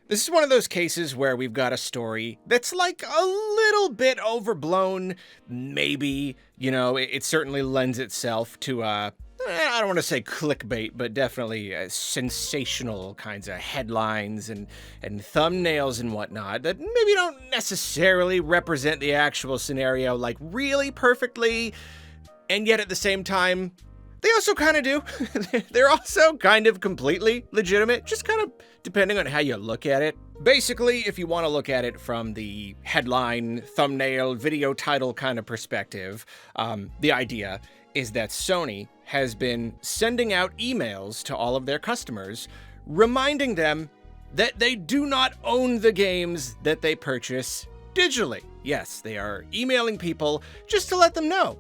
This is one of those cases where we've got a story that's like a little bit overblown. Maybe, it certainly lends itself to, I don't want to say clickbait, but definitely sensational kinds of headlines and thumbnails and whatnot that maybe don't necessarily represent the actual scenario like really perfectly. And yet at the same time, they also kind of do. They're also kind of completely legitimate, just kind of depending on how you look at it. Basically, if you want to look at it from the headline, thumbnail, video title kind of perspective, the idea is that Sony has been sending out emails to all of their customers, reminding them that they do not own the games that they purchase digitally. Yes, they are emailing people just to let them know,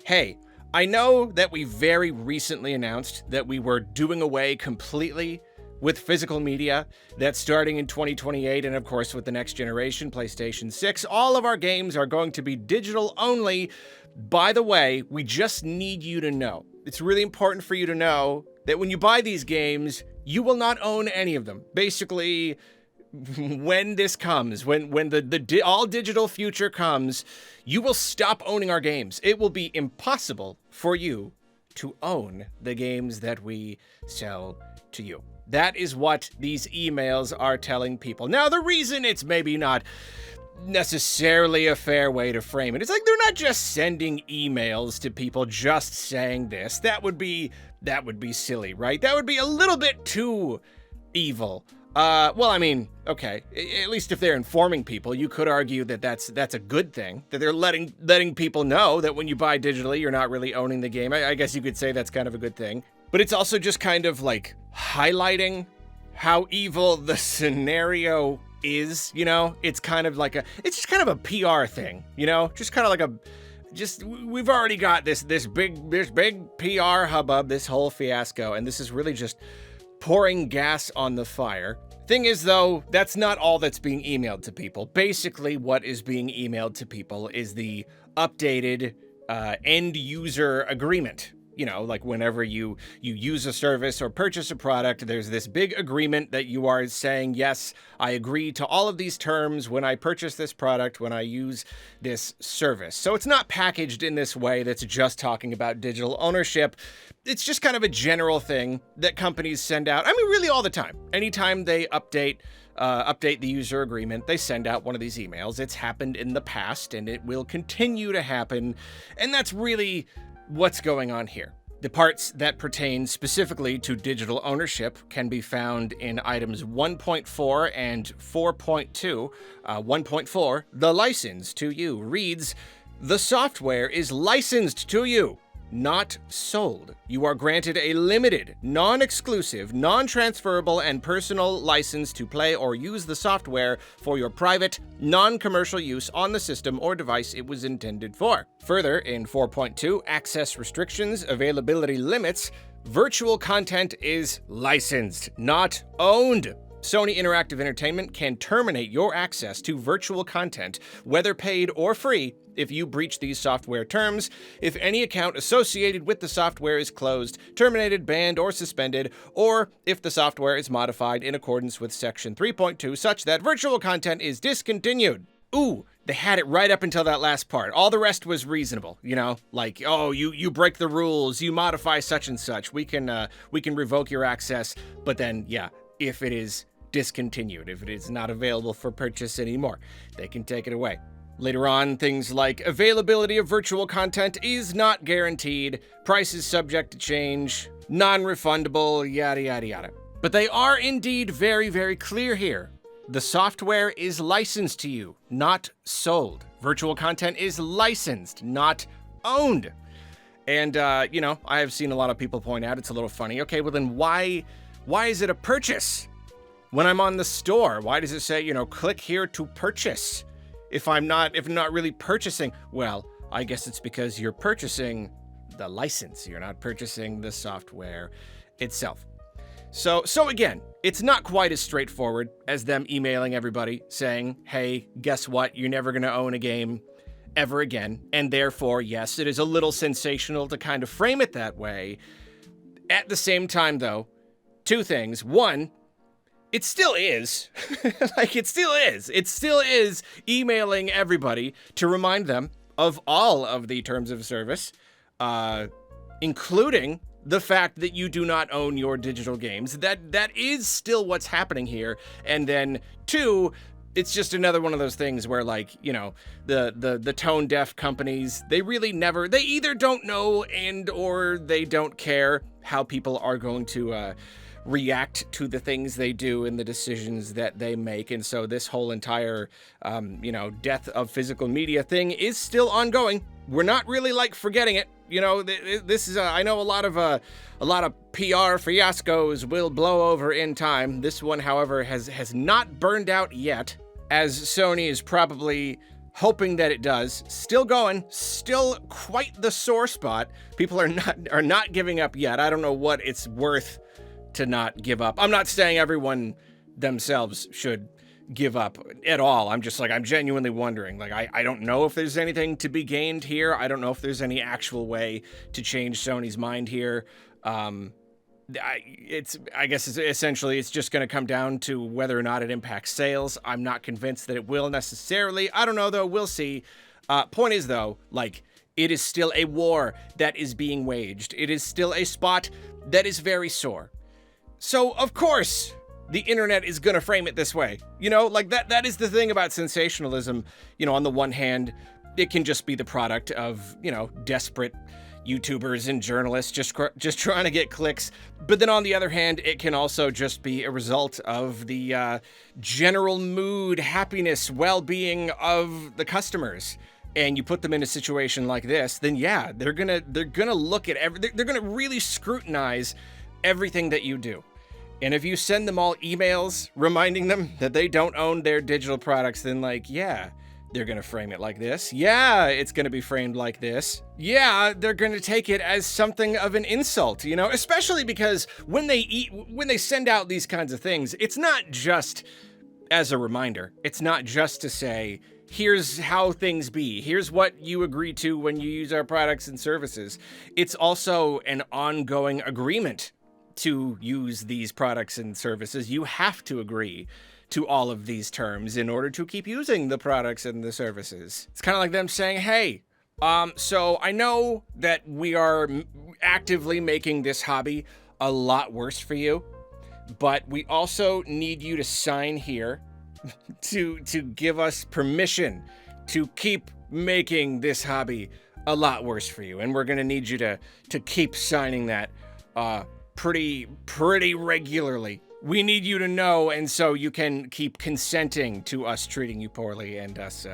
hey, I know that we very recently announced that we were doing away completely with physical media, that starting in 2028, and of course with the next generation, PlayStation 6, all of our games are going to be digital only. By the way, we just need you to know. It's really important for you to know that when you buy these games, you will not own any of them. Basically, when this comes, when the all digital future comes, you will stop owning our games. It will be impossible for you to own the games that we sell to you. That is what these emails are telling people. Now, the reason it's maybe not necessarily a fair way to frame it, it's like they're not just sending emails to people just saying this. That would be silly, right? That would be a little bit too evil. Well, I mean, okay, at least if they're informing people, you could argue that that's a good thing, that they're letting people know that when you buy digitally, you're not really owning the game. I guess you could say that's kind of a good thing. But it's also just kind of like highlighting how evil the scenario is, It's kind of like it's just kind of a PR thing, Just kind of like we've already got this big PR hubbub, this whole fiasco, and this is really just pouring gas on the fire. Thing is, though, that's not all that's being emailed to people. Basically, what is being emailed to people is the updated end user agreement. Like whenever you use a service or purchase a product, there's this big agreement that you are saying, yes, I agree to all of these terms when I purchase this product, when I use this service. So it's not packaged in this way that's just talking about digital ownership. It's just kind of a general thing that companies send out. I mean, really all the time. Anytime they update the user agreement, they send out one of these emails. It's happened in the past and it will continue to happen. And that's really what's going on here. The parts that pertain specifically to digital ownership can be found in items 1.4 and 4.2. 1.4, the license to you, reads, the software is licensed to you, not sold. You are granted a limited, non-exclusive, non-transferable, and personal license to play or use the software for your private, non-commercial use on the system or device it was intended for. Further, in 4.2, access restrictions, availability limits, virtual content is licensed, not owned. Sony Interactive Entertainment can terminate your access to virtual content, whether paid or free, if you breach these software terms, if any account associated with the software is closed, terminated, banned, or suspended, or if the software is modified in accordance with Section 3.2 such that virtual content is discontinued. Ooh, they had it right up until that last part. All the rest was reasonable, like, oh, you break the rules, you modify such and such, we can revoke your access, but then, yeah, if it is discontinued, if it is not available for purchase anymore, they can take it away. Later on, things like availability of virtual content is not guaranteed, price is subject to change, non-refundable, yada yada yada. But they are indeed very, very clear here. The software is licensed to you, not sold. Virtual content is licensed, not owned. And, I have seen a lot of people point out it's a little funny. Okay, well then why is it a purchase? When I'm on the store, why does it say, click here to purchase? If I'm not really purchasing, well, I guess it's because you're purchasing the license. You're not purchasing the software itself. So again, it's not quite as straightforward as them emailing everybody saying, hey, guess what? You're never going to own a game ever again. And therefore, yes, it is a little sensational to kind of frame it that way. At the same time, though, two things. One, It still is. Like, it still is. It still is emailing everybody to remind them of all of the terms of service, including the fact that you do not own your digital games. That is still what's happening here. And then, two, it's just another one of those things where, like, you know, the tone deaf companies, they either don't know and or they don't care how people are going to react to the things they do and the decisions that they make. And so this whole entire, death of physical media thing is still ongoing. We're not really like forgetting it. You know, this is, I know a lot of PR fiascos will blow over in time. This one, however, has not burned out yet, as Sony is probably hoping that it does. Still going, still quite the sore spot. People are not giving up yet. I don't know what it's worth to not give up. I'm not saying everyone themselves should give up at all. I'm just like, I'm genuinely wondering. Like, I don't know if there's anything to be gained here. I don't know if there's any actual way to change Sony's mind here. I guess it's just going to come down to whether or not it impacts sales. I'm not convinced that it will necessarily. I don't know, though. We'll see. Point is, though, like, it is still a war that is being waged. It is still a spot that is very sore. So, of course, the internet is going to frame it this way. You know, like, that is the thing about sensationalism. You know, on the one hand, it can just be the product of, you know, desperate YouTubers and journalists just trying to get clicks. But then on the other hand, it can also just be a result of the general mood, happiness, well-being of the customers. And you put them in a situation like this, then yeah, they're gonna look at they're gonna really scrutinize everything that you do. And if you send them all emails reminding them that they don't own their digital products, then, like, yeah, they're going to frame it like this. Yeah, it's going to be framed like this. Yeah, they're going to take it as something of an insult, you know, especially because when they send out these kinds of things, it's not just as a reminder. It's not just to say, here's how things be. Here's what you agree to when you use our products and services. It's also an ongoing agreement to use these products and services. You have to agree to all of these terms in order to keep using the products and the services. It's kind of like them saying, hey, so I know that we are actively making this hobby a lot worse for you, but we also need you to sign here to give us permission to keep making this hobby a lot worse for you. And we're gonna need you to keep signing that pretty regularly. We need you to know, and so you can keep consenting to us treating you poorly and us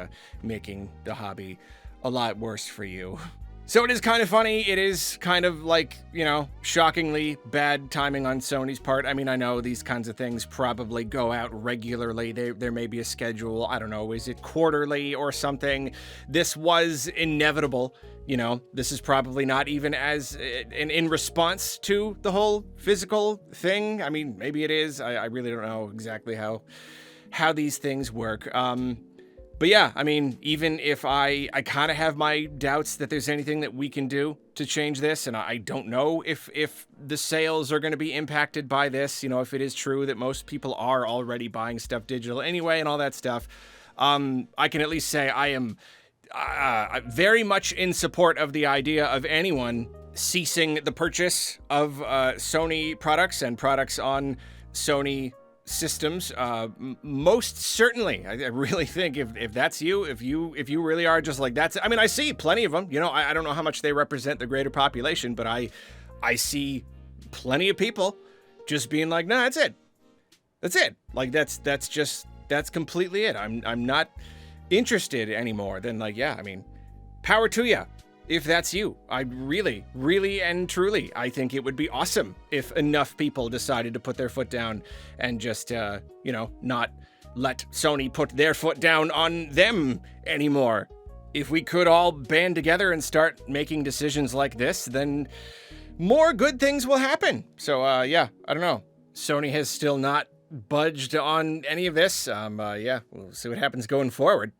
making the hobby a lot worse for you. So it is kind of funny. It is kind of like, you know, shockingly bad timing on Sony's part. I mean, I know these kinds of things probably go out regularly. There may be a schedule. I don't know. Is it quarterly or something? This was inevitable. You know, this is probably not even as in response to the whole physical thing. I mean, maybe it is. I really don't know exactly how these things work. But yeah, I mean, even if I kind of have my doubts that there's anything that we can do to change this, and I don't know if the sales are going to be impacted by this, you know, if it is true that most people are already buying stuff digital anyway and all that stuff, I can at least say I am very much in support of the idea of anyone ceasing the purchase of Sony products and products on Sony systems. Most certainly, I really think if that's you, if you really are just like that's, I mean, I see plenty of them. You know, I don't know how much they represent the greater population, but I see plenty of people just being like, no, that's it. Like that's completely it. I'm not interested anymore. Then, like, yeah, I mean, power to ya. If that's you, I really, really and truly, I think it would be awesome if enough people decided to put their foot down and just, not let Sony put their foot down on them anymore. If we could all band together and start making decisions like this, then more good things will happen. So, yeah, I don't know. Sony has still not budged on any of this. Yeah, we'll see what happens going forward.